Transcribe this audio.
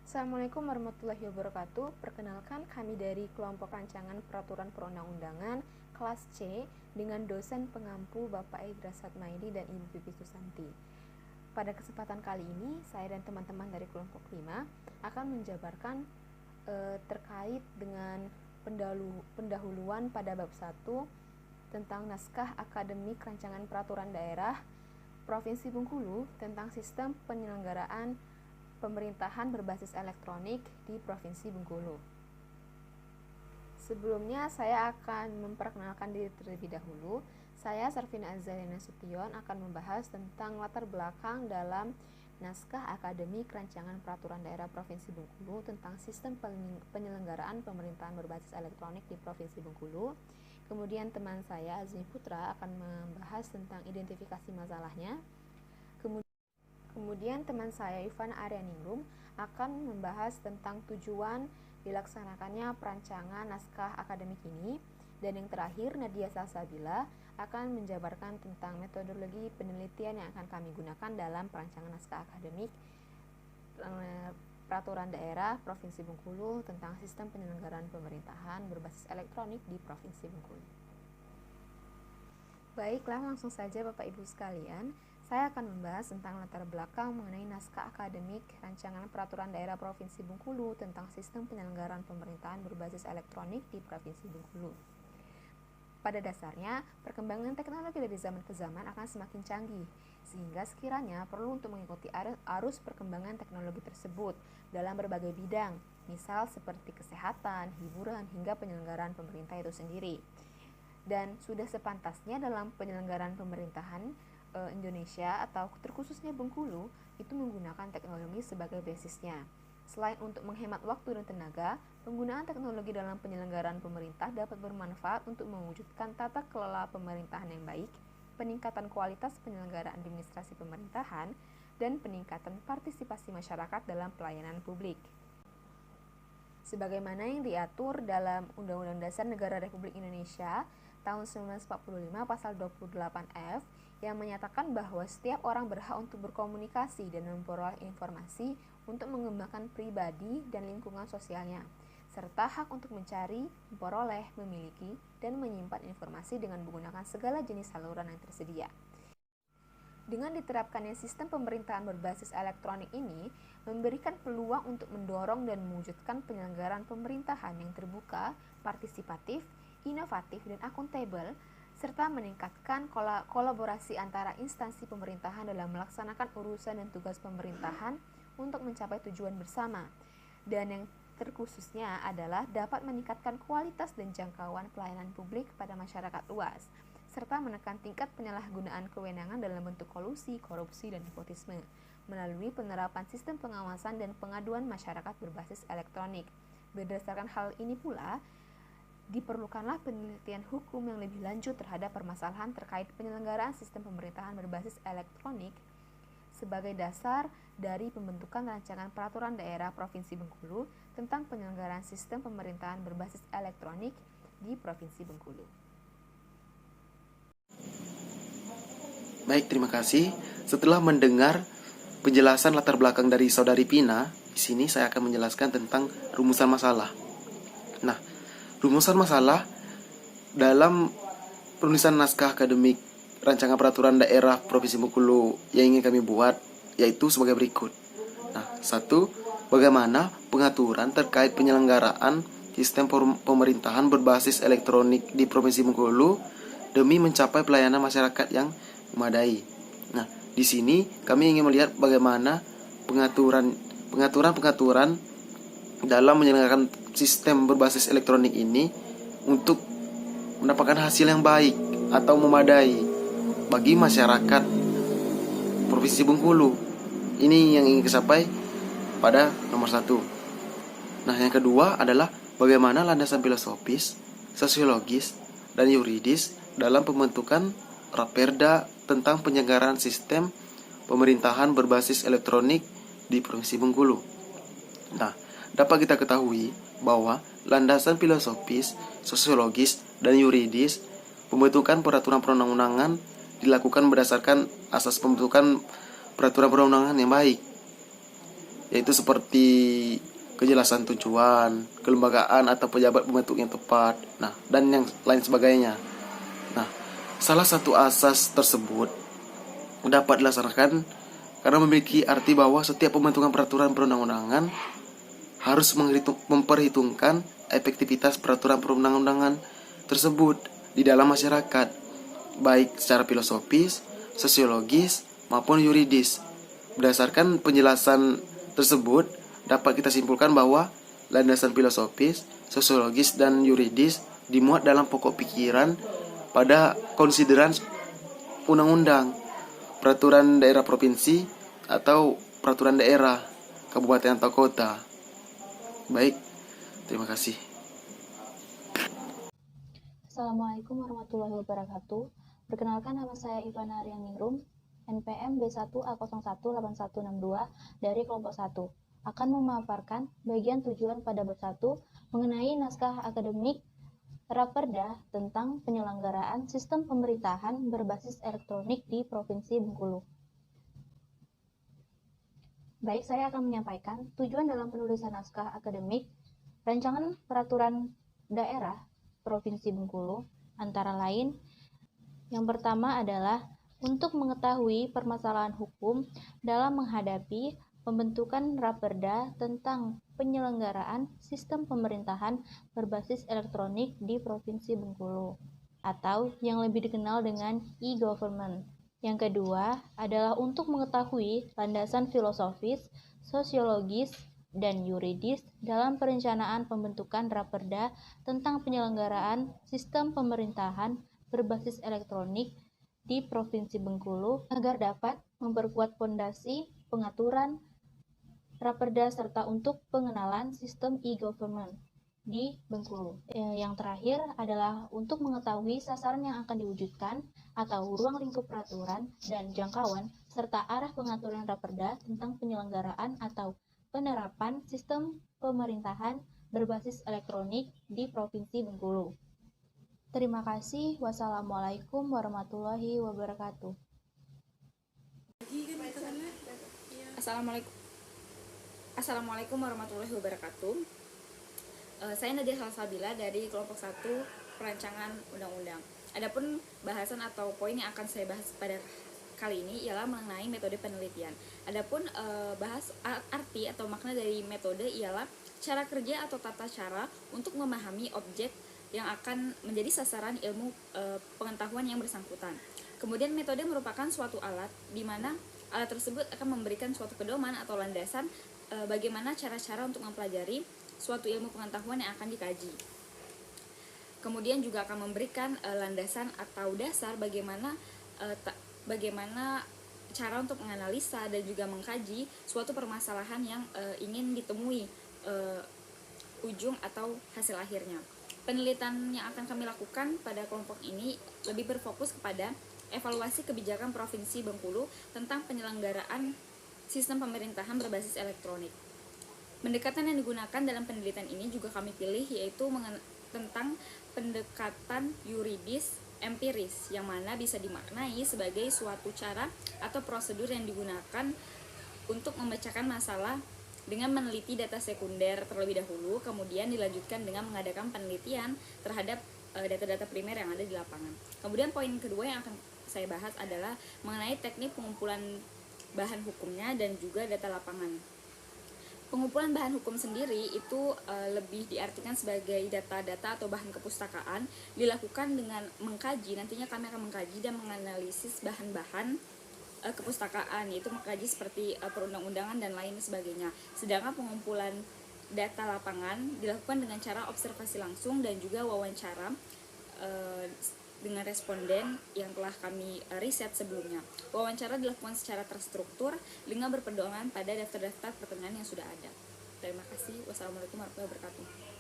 Assalamualaikum warahmatullahi wabarakatuh. Perkenalkan, kami dari kelompok rancangan peraturan perundang-undangan kelas C dengan dosen pengampu Bapak Idra Satmaidi dan Ibu Pipi Susanti. Pada kesempatan kali ini, saya dan teman-teman dari kelompok 5 akan menjabarkan terkait dengan pendahuluan pada bab 1 tentang naskah akademik rancangan peraturan daerah Provinsi Bengkulu tentang sistem penyelenggaraan pemerintahan berbasis elektronik di Provinsi Bengkulu. Sebelumnya saya akan memperkenalkan diri terlebih dahulu. Saya Sarvina Azalina Sution akan membahas tentang latar belakang dalam naskah akademik rancangan peraturan daerah Provinsi Bengkulu tentang sistem penyelenggaraan pemerintahan berbasis elektronik di Provinsi Bengkulu. Kemudian teman saya Azmi Putra akan membahas tentang identifikasi masalahnya. Kemudian teman saya Ivana Aryaningrum akan membahas tentang tujuan dilaksanakannya perancangan naskah akademik ini. Dan yang terakhir, Nadia Salsabila akan menjabarkan tentang metodologi penelitian yang akan kami gunakan dalam perancangan naskah akademik peraturan daerah Provinsi Bengkulu tentang sistem penyelenggaraan pemerintahan berbasis elektronik di Provinsi Bengkulu. Baiklah, langsung saja Bapak Ibu sekalian. Saya akan membahas tentang latar belakang mengenai naskah akademik rancangan peraturan daerah Provinsi Bengkulu tentang sistem penyelenggaraan pemerintahan berbasis elektronik di Provinsi Bengkulu. Pada dasarnya, perkembangan teknologi dari zaman ke zaman akan semakin canggih, sehingga sekiranya perlu untuk mengikuti arus perkembangan teknologi tersebut dalam berbagai bidang, misal seperti kesehatan, hiburan, hingga penyelenggaraan pemerintah itu sendiri. Dan sudah sepantasnya dalam penyelenggaraan pemerintahan Indonesia atau terkhususnya Bengkulu itu menggunakan teknologi sebagai basisnya. Selain untuk menghemat waktu dan tenaga, penggunaan teknologi dalam penyelenggaraan pemerintah dapat bermanfaat untuk mewujudkan tata kelola pemerintahan yang baik, peningkatan kualitas penyelenggaraan administrasi pemerintahan, dan peningkatan partisipasi masyarakat dalam pelayanan publik. Sebagaimana yang diatur dalam Undang-Undang Dasar Negara Republik Indonesia tahun 1945 pasal 28F yang menyatakan bahwa setiap orang berhak untuk berkomunikasi dan memperoleh informasi untuk mengembangkan pribadi dan lingkungan sosialnya, serta hak untuk mencari, memperoleh, memiliki, dan menyimpan informasi dengan menggunakan segala jenis saluran yang tersedia. Dengan diterapkannya sistem pemerintahan berbasis elektronik ini, memberikan peluang untuk mendorong dan mewujudkan penyelenggaraan pemerintahan yang terbuka, partisipatif, inovatif, dan akuntabel, serta meningkatkan kolaborasi antara instansi pemerintahan dalam melaksanakan urusan dan tugas pemerintahan untuk mencapai tujuan bersama. Dan yang terkhususnya adalah dapat meningkatkan kualitas dan jangkauan pelayanan publik pada masyarakat luas, serta menekan tingkat penyalahgunaan kewenangan dalam bentuk kolusi, korupsi, dan nepotisme melalui penerapan sistem pengawasan dan pengaduan masyarakat berbasis elektronik. Berdasarkan hal ini pula, diperlukanlah penelitian hukum yang lebih lanjut terhadap permasalahan terkait penyelenggaraan sistem pemerintahan berbasis elektronik sebagai dasar dari pembentukan rancangan peraturan daerah Provinsi Bengkulu tentang penyelenggaraan sistem pemerintahan berbasis elektronik di Provinsi Bengkulu. Baik, terima kasih. Setelah mendengar penjelasan latar belakang dari Saudari Pina, di sini saya akan menjelaskan tentang rumusan masalah. Nah, rumusan masalah dalam penulisan naskah akademik rancangan peraturan daerah Provinsi Bengkulu yang ingin kami buat yaitu sebagai berikut. Nah, 1. Bagaimana pengaturan terkait penyelenggaraan sistem pemerintahan berbasis elektronik di Provinsi Bengkulu demi mencapai pelayanan masyarakat yang memadai. Nah, di sini kami ingin melihat bagaimana pengaturan dalam menyelenggarakan sistem berbasis elektronik ini untuk mendapatkan hasil yang baik atau memadai bagi masyarakat Provinsi Bengkulu. Ini yang ingin dicapai pada nomor 1. Nah, yang kedua adalah bagaimana landasan filosofis, sosiologis, dan yuridis dalam pembentukan Raperda tentang penyelenggaraan sistem pemerintahan berbasis elektronik di Provinsi Bengkulu. Nah, dapat kita ketahui bahwa landasan filosofis, sosiologis, dan yuridis pembentukan peraturan perundang-undangan dilakukan berdasarkan asas pembentukan peraturan perundang-undangan yang baik. yaitu seperti kejelasan tujuan, kelembagaan atau pejabat pembentuk yang tepat, nah, dan yang lain sebagainya. Nah, salah satu asas tersebut dapat dilaksanakan karena memiliki arti bahwa setiap pembentukan peraturan perundang-undangan harus memperhitungkan efektivitas peraturan perundang-undangan tersebut di dalam masyarakat, baik secara filosofis, sosiologis, maupun yuridis. Berdasarkan penjelasan tersebut, dapat kita simpulkan bahwa landasan filosofis, sosiologis, dan yuridis dimuat dalam pokok pikiran pada konsideran undang-undang, peraturan daerah provinsi, atau peraturan daerah, kabupaten atau kota. Baik, terima kasih. Assalamualaikum warahmatullahi wabarakatuh. Perkenalkan, nama saya Ivana Aryaningrum, NPM B1A018162 dari kelompok 1. Akan memaparkan bagian tujuan pada bab 1 mengenai naskah akademik Raperda tentang penyelenggaraan sistem pemerintahan berbasis elektronik di Provinsi Bengkulu. Baik, saya akan menyampaikan tujuan dalam penulisan naskah akademik Rancangan Peraturan Daerah Provinsi Bengkulu, antara lain, yang pertama adalah untuk mengetahui permasalahan hukum dalam menghadapi pembentukan Raperda tentang penyelenggaraan sistem pemerintahan berbasis elektronik di Provinsi Bengkulu, atau yang lebih dikenal dengan e-government. Yang kedua adalah untuk mengetahui landasan filosofis, sosiologis, dan yuridis dalam perencanaan pembentukan Raperda tentang penyelenggaraan sistem pemerintahan berbasis elektronik di Provinsi Bengkulu agar dapat memperkuat fondasi pengaturan Raperda serta untuk pengenalan sistem e-government di Bengkulu. Yang terakhir adalah untuk mengetahui sasaran yang akan diwujudkan atau ruang lingkup peraturan dan jangkauan serta arah pengaturan Raperda tentang penyelenggaraan atau penerapan sistem pemerintahan berbasis elektronik di Provinsi Bengkulu. Terima kasih. Wassalamualaikum warahmatullahi wabarakatuh. Assalamualaikum warahmatullahi wabarakatuh. Saya Nadia Salsabila dari kelompok 1 perancangan undang-undang. Adapun bahasan atau poin yang akan saya bahas pada kali ini ialah mengenai metode penelitian. Adapun bahas arti atau makna dari metode ialah cara kerja atau tata cara untuk memahami objek yang akan menjadi sasaran ilmu pengetahuan yang bersangkutan. Kemudian metode merupakan suatu alat di mana alat tersebut akan memberikan suatu pedoman atau landasan bagaimana cara-cara untuk mempelajari suatu ilmu pengetahuan yang akan dikaji. Kemudian juga akan memberikan landasan atau dasar bagaimana cara untuk menganalisa dan juga mengkaji suatu permasalahan yang ingin ditemui ujung atau hasil akhirnya. Penelitian yang akan kami lakukan pada kelompok ini lebih berfokus kepada evaluasi kebijakan Provinsi Bengkulu tentang penyelenggaraan sistem pemerintahan berbasis elektronik. Pendekatan yang digunakan dalam penelitian ini juga kami pilih yaitu tentang pendekatan yuridis empiris, yang mana bisa dimaknai sebagai suatu cara atau prosedur yang digunakan untuk memecahkan masalah dengan meneliti data sekunder terlebih dahulu, kemudian dilanjutkan dengan mengadakan penelitian terhadap data-data primer yang ada di lapangan. Kemudian poin kedua yang akan saya bahas adalah mengenai teknik pengumpulan bahan hukumnya dan juga data lapangan. Pengumpulan bahan hukum sendiri itu lebih diartikan sebagai data-data atau bahan kepustakaan dilakukan dengan mengkaji, nantinya kami akan mengkaji dan menganalisis bahan-bahan kepustakaan, yaitu mengkaji seperti perundang-undangan dan lain sebagainya. Sedangkan pengumpulan data lapangan dilakukan dengan cara observasi langsung dan juga wawancara dengan responden yang telah kami riset sebelumnya. Wawancara dilakukan secara terstruktur dengan berpedoman pada daftar-daftar pertanyaan yang sudah ada. Terima kasih. Wassalamualaikum warahmatullahi wabarakatuh.